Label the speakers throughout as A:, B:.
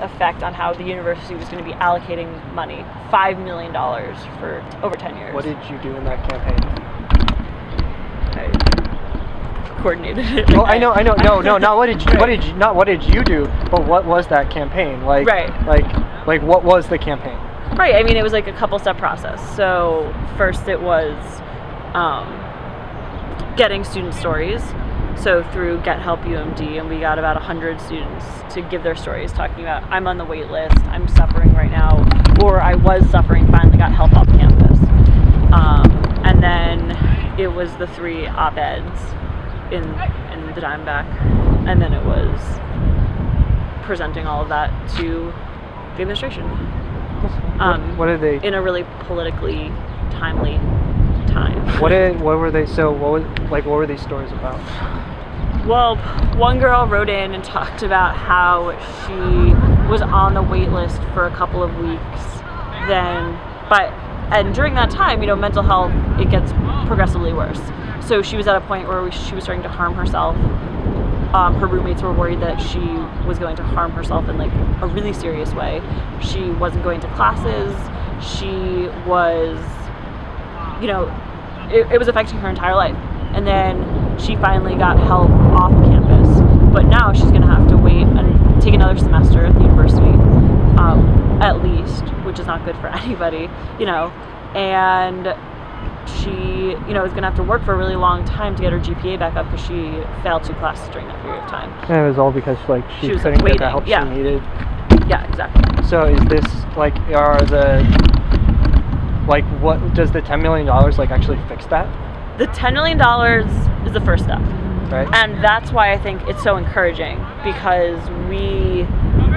A: effect on how the university was going to be allocating money, $5 million for over 10 years.
B: What did you do in that campaign?
A: I coordinated it.
B: Well, I know. No, not what did you do, but what was that campaign? Like, like what was the campaign?
A: Right. I mean, it was like a couple-step process. So first it was getting student stories. So through Get Help UMD, and we got about 100 students to give their stories, talking about, I'm on the wait list, I'm suffering right now, or I was suffering, finally got help off campus. And then it was the 3 op-eds in the Diamondback, and then it was presenting all of that to the administration.
B: What are they?
A: In a really politically timely time.
B: What were they? So what were these stories about?
A: Well, one girl wrote in and talked about how she was on the wait list for a couple of weeks. And during that time, mental health, it gets progressively worse. So she was at a point where she was starting to harm herself. Her roommates were worried that she was going to harm herself in like a really serious way. She wasn't going to classes. She was, it was affecting her entire life. And then she finally got help off campus. But now she's going to have to wait and take another semester at the university, at least, which is not good for anybody, and she, is going to have to work for a really long time to get her GPA back up because she failed 2 classes during that period of time.
B: And it was all because she couldn't get the help she needed.
A: Yeah, exactly.
B: So is this what does the $10 million actually fix that?
A: The $10 million is the first step.
B: Right.
A: And that's why I think it's so encouraging, because we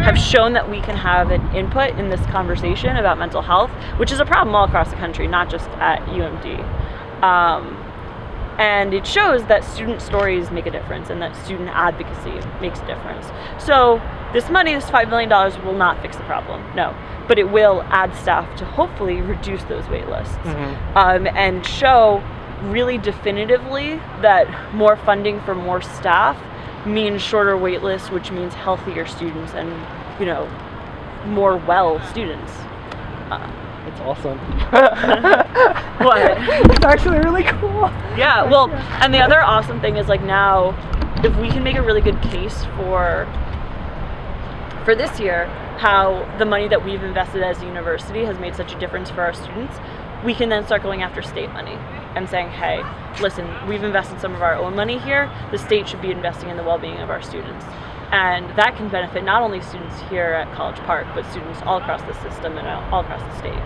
A: have shown that we can have an input in this conversation about mental health, which is a problem all across the country, not just at UMD. And it shows that student stories make a difference and that student advocacy makes a difference. So this money, this $5 million, will not fix the problem, no. But it will add staff to hopefully reduce those wait lists. Mm-hmm. And show really definitively that more funding for more staff means shorter wait lists, which means healthier students and, more well students.
B: It's awesome.
A: What?
B: It's actually really cool.
A: Yeah, well, and the other awesome thing is now, if we can make a really good case for this year, how the money that we've invested as a university has made such a difference for our students, we can then start going after state money and saying, hey, listen, we've invested some of our own money here, the state should be investing in the well-being of our students. And that can benefit not only students here at College Park, but students all across the system and all across the state.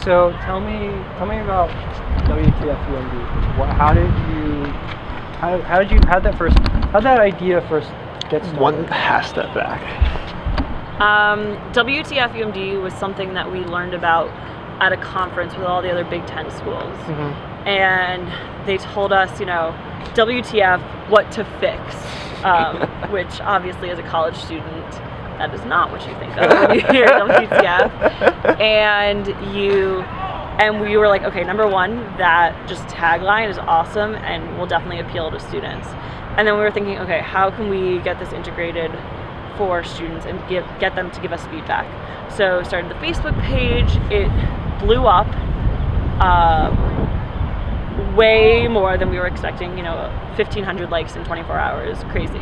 B: So tell me about WTF UMD. How'd that idea first get started?
C: One half step back.
A: WTF UMD was something that we learned about at a conference with all the other Big Ten schools. Mm-hmm. And they told us, WTF, what to fix, which obviously as a college student, that is not what you think of when you hear WTF. And we were like, okay, number one, that just tagline is awesome and will definitely appeal to students. And then we were thinking, okay, how can we get this integrated for students and get them to give us feedback? So started the Facebook page. It blew up way more than we were expecting, 1,500 likes in 24 hours, crazy.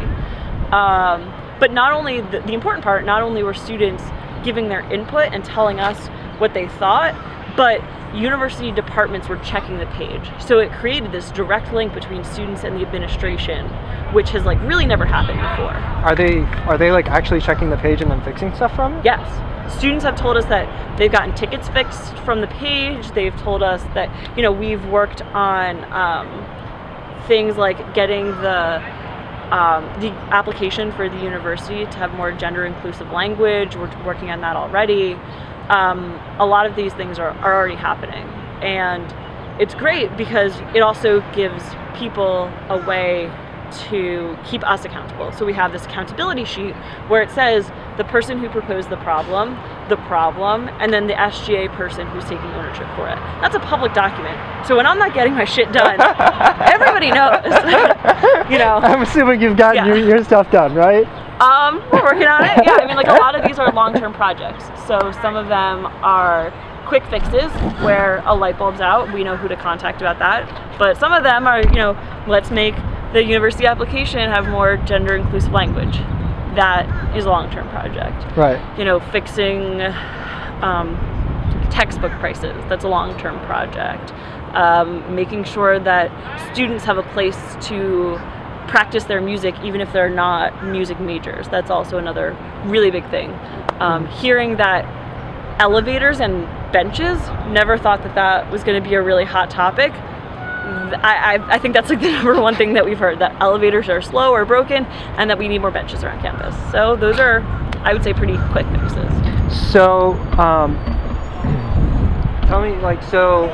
A: But not only, the important part, not only were students giving their input and telling us what they thought, but university departments were checking the page. So it created this direct link between students and the administration, which has really never happened before.
B: Are they actually checking the page and then fixing stuff from it?
A: Yes. Students have told us that they've gotten tickets fixed from the page. They've told us that, we've worked on things like getting the application for the university to have more gender inclusive language. We're working on that already. A lot of these things are already happening, and it's great because it also gives people a way to keep us accountable. So we have this accountability sheet where it says the person who proposed the problem, and then the SGA person who's taking ownership for it. That's a public document. So when I'm not getting my shit done, everybody knows.
B: I'm assuming you've gotten your stuff done, right?
A: We're working on it. Yeah, I mean, like a lot of these are long-term projects. So some of them are quick fixes where a light bulb's out, we know who to contact about that. But some of them are, you know, let's make the university application have more gender inclusive language. That is a long-term project.
B: Right.
A: You know, fixing textbook prices, that's a long-term project. Making sure that students have a place to practice their music even if they're not music majors, that's also another really big thing. Hearing that elevators and benches, never thought that that was going to be a really hot topic. I think that's like the number one thing that we've heard, that elevators are slow or broken and that we need more benches around campus. So those are, I would say, pretty quick fixes.
B: So tell me, like, so